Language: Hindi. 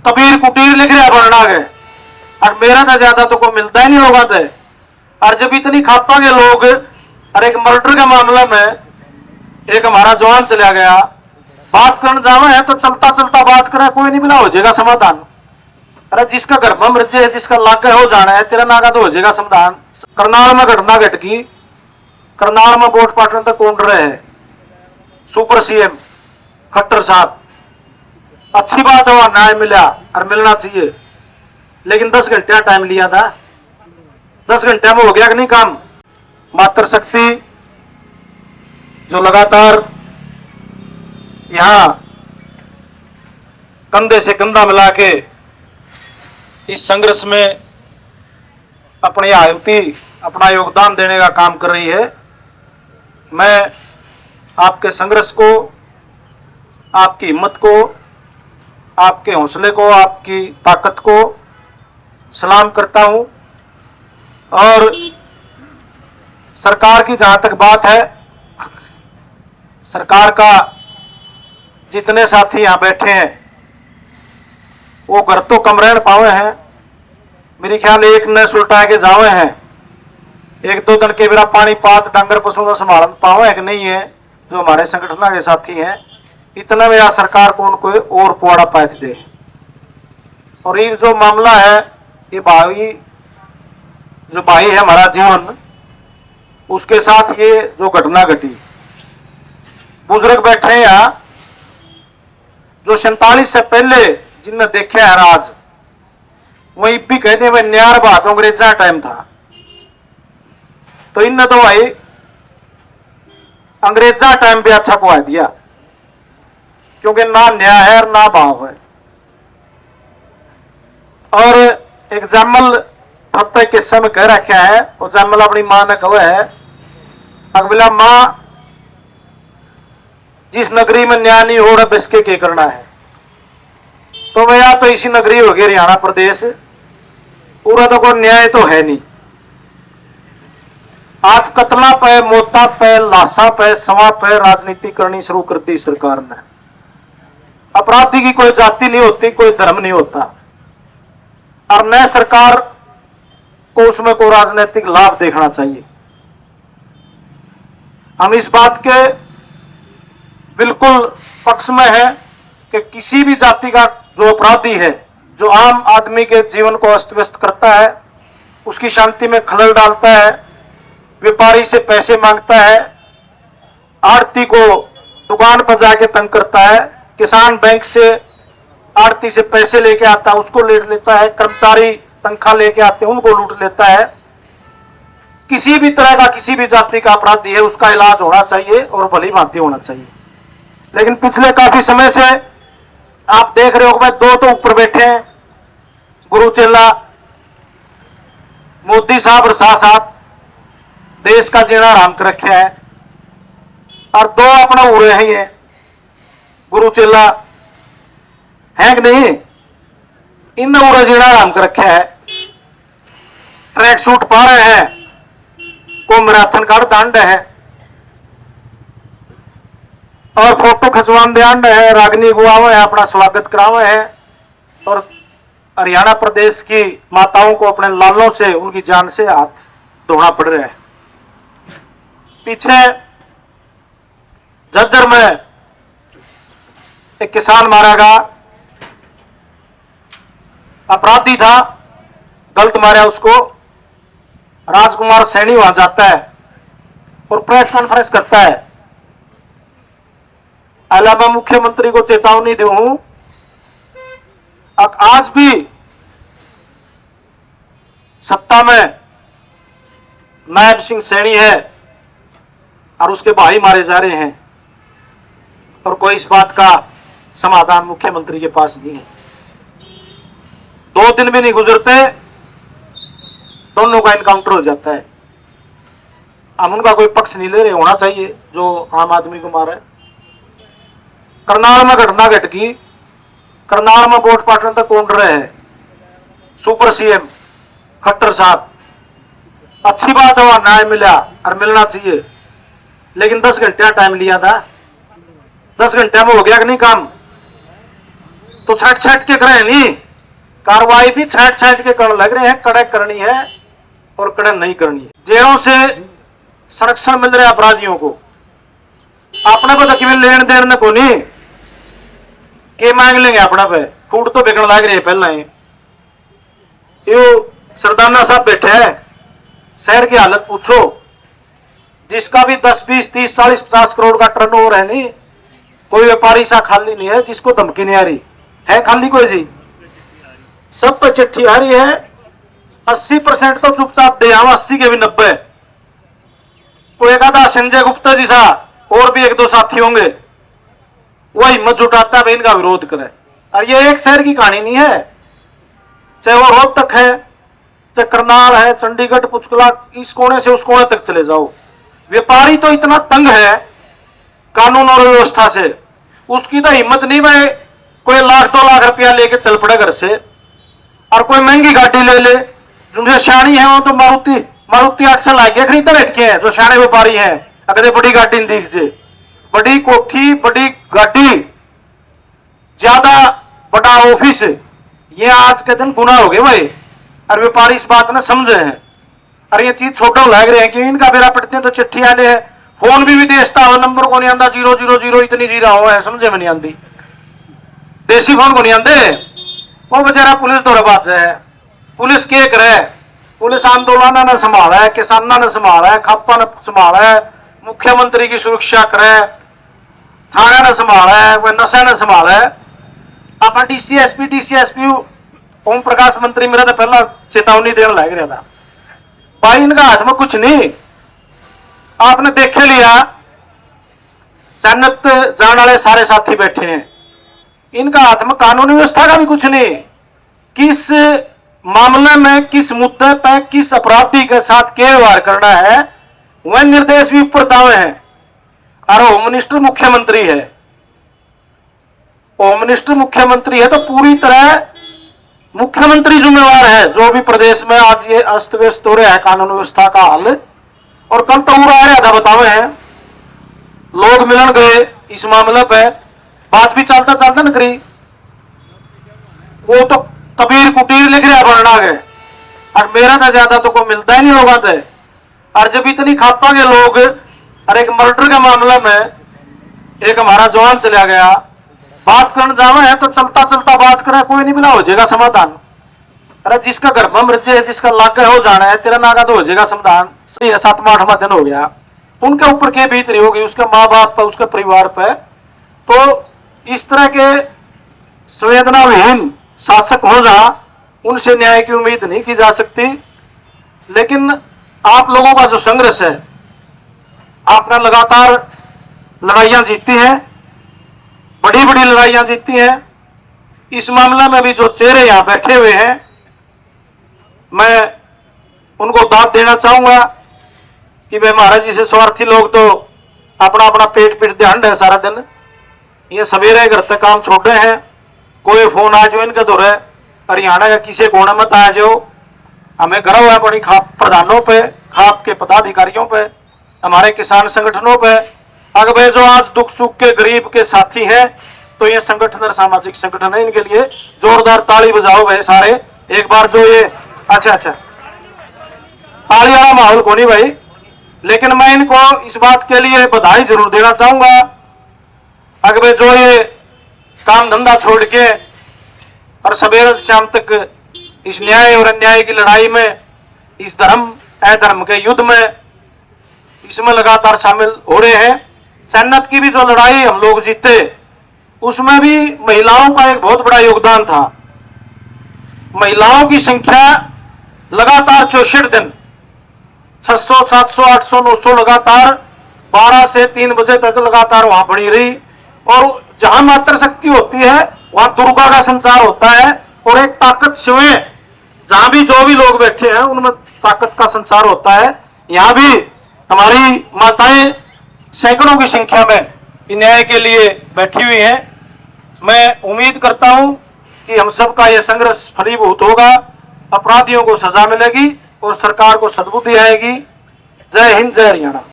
कबीर कुटीर लिख रहा बनना है और मेरा तो ज्यादा तो कोई मिलता ही नहीं होगा थे। और जब इतनी खापांगे लोग, और एक मर्डर के मामले में एक हमारा जवान चला गया, बात करने जावे है तो चलता चलता बात करे, कोई नहीं मिला हो जाएगा समाधान। अरे जिसका घर में मर्जी है, जिसका लाग हो जाना है, तेरा नागा तो हो जाएगा समाधान। करनाल में घटना घट गई, करनाल में वोट पाटन तक कौन रहे हैं सुपर सीएम खट्टर साहब। अच्छी बात है, वहां न्याय मिला और मिलना चाहिए, लेकिन 10 घंटे टाइम लिया था। 10 घंटे में हो गया कि नहीं काम। मातृशक्ति जो लगातार यहां कंधे से कंधा मिला के इस संघर्ष में अपनी आहुति, अपना योगदान देने का काम कर रही है, मैं आपके संघर्ष को, आपकी हिम्मत को, आपके हौसले को, आपकी ताकत को सलाम करता हूं। और सरकार की जहां तक बात है, सरकार का जितने साथी यहां बैठे हैं वो घर तो कम रहन पावे हैं, मेरी ख्याल एक न सुलटा के जावे हैं, एक दो दिन के मेरा पानी पात डांगर पशु का संभालन पावे है कि नहीं है, जो हमारे संगठन के साथी हैं, इतना मेरा सरकार को उनको और पुआड़ा पैच दे। और ये जो मामला है, ये भाई जो भाई है हमारा जीवन, उसके साथ ये जो घटना घटी, बुजुर्ग बैठे हैं यहाँ जो 47 से पहले जिनने देखा है राज, वही भी कहते हुए न्यार बात अंग्रेजा टाइम था, तो इनने तो भाई अंग्रेजा टाइम भी अच्छा कुआ दिया, क्योंकि ना न्याय है और ना भाव है। और एक जैमल फतेह किस्से में कह रखा है, और जैमल अपनी मां ने कहा है, अगला मां जिस नगरी में न्याय नहीं हो रहा बिस्के के करना है, तो भैया तो इसी नगरी हो गई हरियाणा प्रदेश, पूरा तो कोई न्याय तो है नहीं। आज कतला पे, मोता पे, लाशा पे, सवा पे राजनीति करनी शुरू कर दी सरकार ने। अपराधी की कोई जाति नहीं होती, कोई धर्म नहीं होता, और न सरकार को उसमें कोई राजनीतिक लाभ देखना चाहिए। हम इस बात के बिल्कुल पक्ष में है कि किसी भी जाति का जो अपराधी है, जो आम आदमी के जीवन को अस्त व्यस्त करता है, उसकी शांति में खलल डालता है, व्यापारी से पैसे मांगता है, आड़ती को दुकान पर जाके तंग करता है, किसान बैंक से आड़ती से पैसे लेके आता है उसको लूट लेता है, कर्मचारी तनख्वाह लेके आते हैं उनको लूट लेता है, किसी भी तरह का किसी भी जाति का अपराधी है उसका इलाज होना चाहिए और भली भांति होना चाहिए। लेकिन पिछले काफी समय से आप देख रहे हो, भाई दो तो ऊपर बैठे हैं, गुरु चेला मोदी साहब और शाह साहब, देश का जीना हराम कर रखा है, और दो अपना उड़े ही है, गुरु चेला है कि नहीं, इन उड़े जीना हराम कर रखा है। ट्रैक सूट पा रहे हैं, को मैराथन का दंड है, और फोटो खिंचवान दंड है, रागनी गुआवे है, अपना स्वागत करावे है, और हरियाणा प्रदेश की माताओं को अपने लालों से, उनकी जान से हाथ धोना पड़ रहा है। पीछे झज्जर में एक किसान मारा गया, अपराधी था, गलत मारा उसको, राजकुमार सैनी वहां जाता है और प्रेस कॉन्फ्रेंस करता है, अलावा मुख्यमंत्री को चेतावनी दूं, आज भी सत्ता में नायब सिंह सैनी है और उसके भाई मारे जा रहे हैं, और कोई इस बात का समाधान मुख्यमंत्री के पास नहीं है। 2 दिन भी नहीं गुजरते, दोनों का इनकाउंटर हो जाता है। हम उनका कोई पक्ष नहीं ले रहे, होना चाहिए जो आम आदमी को मारा है। करनाल में घटना घट गई, करनाल में वोट पाटन तक कौन रहे हैं सुपर सीएम खट्टर साहब। अच्छी बात है, वहां न्याय मिला और मिलना चाहिए, लेकिन 10 घंटे टाइम लिया था। 10 घंटे में हो गया कि नहीं काम। तो छाट छाट के करे नहीं, कार्रवाई भी छाट छाट के करने लग रहे हैं। कड़क करनी है और कड़क नहीं करनी है। जेलों से संरक्षण मिल रहा है अपराधियों को, अपने को तो केवल लेन देन को नहीं के मांग लेंगे अपना पे। फूड तो बिकने लग रही है पहला ही। यो सरदाना साहब बैठे हैं, शहर की हालत पूछो, जिसका भी 10, 20, 30, 40, 50 करोड़ का टर्नओवर है नहीं, कोई व्यापारी सा खाली नहीं है जिसको धमकी नहीं आ रही है। खाली कोई जी, सब पे चिट्ठी आ रही है। 80% तो चुपचाप दे आवा, 80 के भी 90। कोई एक आधा संजय गुप्ता जी सा और भी 1-2 साथी होंगे, वो हिम्मत जुटाता है इनका विरोध करे। और ये एक शहर की कहानी नहीं है, चाहे वो रोहतक है, चाहे करनाल है, चंडीगढ़, पुचकुला, इस कोने से उस कोने तक चले जाओ। व्यापारी तो इतना तंग है कानून और व्यवस्था से, उसकी तो हिम्मत नहीं भाई कोई 1-2 लाख रुपया लेके चल पड़े घर से और कोई महंगी गाड़ी ले ले। जो शानी है वो तो मारुति 800 लाख खरीदते बैठे हैं जो शाने व्यापारी हैं। अगर बड़ी गाड़ी नहीं दीजिए, बड़ी कोठी, बड़ी गाड़ी, ज्यादा बड़ा ऑफिस, ये आज के दिन गुना हो गए भाई। और व्यापारी इस बात ने समझे हैं और ये चीज छोटा लग रहे हैं कि इनका बेरा पड़ते हैं तो चिट्ठी आने है। फोन भी विदेशता हो, नंबर को नहीं आता, 000 इतनी जीरा हो है, समझे में नहीं आती। देसी फोन को नहीं आते। वो बेचारा पुलिस तो बात है, पुलिस के करे, पुलिस आंदोलन ने संभाला है, किसाना ने संभाला है, खापा ने संभाला है, मुख्यमंत्री की सुरक्षा करे, थाना ने संभाला है, वह नशा ने संभाला है। आप डीसीएसपी ओम प्रकाश मंत्री मेरा तो पहला चेतावनी देने लग रहा था भाई, इनका हाथ में कुछ नहीं। आपने देख लिया जन्नत जाने वाले सारे साथी बैठे हैं, इनका हाथ में कानूनी व्यवस्था का भी कुछ नहीं। किस मामले में, किस मुद्दे पर, किस अपराधी के साथ क्या व्यवहार करना है, वह निर्देश भी ऊपर दावे हैं। और होम मिनिस्टर मुख्यमंत्री है, होम मिनिस्टर मुख्यमंत्री है तो पूरी तरह मुख्यमंत्री जिम्मेवार है। जो भी प्रदेश में आज ये अस्त व्यस्त हो रहा है कानून व्यवस्था का हाल, और कल तो आ रहा था बतावे हैं, लोग मिलन गए इस मामले पे, बात भी चलता चलता न करी, वो तो कबीर कुटीर लिख रहा बनना गए। और मेरा तो ज्यादा तो कोई मिलता ही नहीं होगा थे। और जब इतनी खापा के लोग, और एक मर्डर के मामले में एक हमारा जवान चला गया, बात करने जावे है तो चलता चलता बात करे, कोई नहीं मिला हो जाएगा समाधान। अरे जिसका घर में मृत्यु है, जिसका लागे हो जाना है, तेरा नागा तो हो जाएगा समाधान। 7वां 8वां दिन हो गया, उनके ऊपर क्या बीत रही होगी, उसके माँ बाप पर, उसके परिवार पर। तो इस तरह के संवेदनाहीन शासक हो जा, उनसे न्याय की उम्मीद नहीं की जा सकती। लेकिन आप लोगों का जो संघर्ष है, आपने लगातार लड़ाइयां जीती हैं, बड़ी बड़ी लड़ाइयां जीती हैं। इस मामले में भी जो चेहरे यहां बैठे हुए हैं, मैं उनको दाद देना चाहूंगा कि वे महाराज जी से स्वार्थी लोग तो अपना अपना पेट ध्यान है सारा दिन। ये सवेरे घर तक काम छोड़े हैं, कोई फोन आ जाओ इनके दौरे हरियाणा का किसी कोने मत आ जाओ, हमें गर्व है बड़ी खाप प्रधानों पे, खाप के पदाधिकारियों पे, हमारे किसान संगठनों पे। अगर जो आज दुख सुख के गरीब के साथी हैं, तो ये संगठन और सामाजिक संगठन है, इनके लिए जोरदार ताली बजाओ भाई सारे एक बार। जो ये अच्छा ताली वाला माहौल को नहीं भाई, लेकिन मैं इनको इस बात के लिए बधाई जरूर देना चाहूंगा। अगर जो ये काम धंधा छोड़ के और सवेरे शाम तक इस न्याय और अन्याय की लड़ाई में, इस धर्म अधर्म के युद्ध में, इसमें लगातार शामिल हो रहे हैं। जन्नत की भी जो लड़ाई हम लोग जीते, उसमें भी महिलाओं का एक बहुत बड़ा योगदान था। महिलाओं की संख्या लगातार 64 दिन 600, 700, 800, 900 लगातार 12 से 3 बजे तक लगातार वहां बनी रही। और जहां मात्र शक्ति होती है वहां दुर्गा का संचार होता है, और एक ताकत शिवें जहां भी जो भी लोग बैठे हैं उनमें ताकत का संचार होता है। यहां भी हमारी माताएं सैकड़ों की संख्या में न्याय के लिए बैठी हुई हैं। मैं उम्मीद करता हूं कि हम सबका यह संघर्ष फलीभूत होगा, अपराधियों को सजा मिलेगी और सरकार को सद्बुद्धि आएगी। जय हिंद, जय हरियाणा।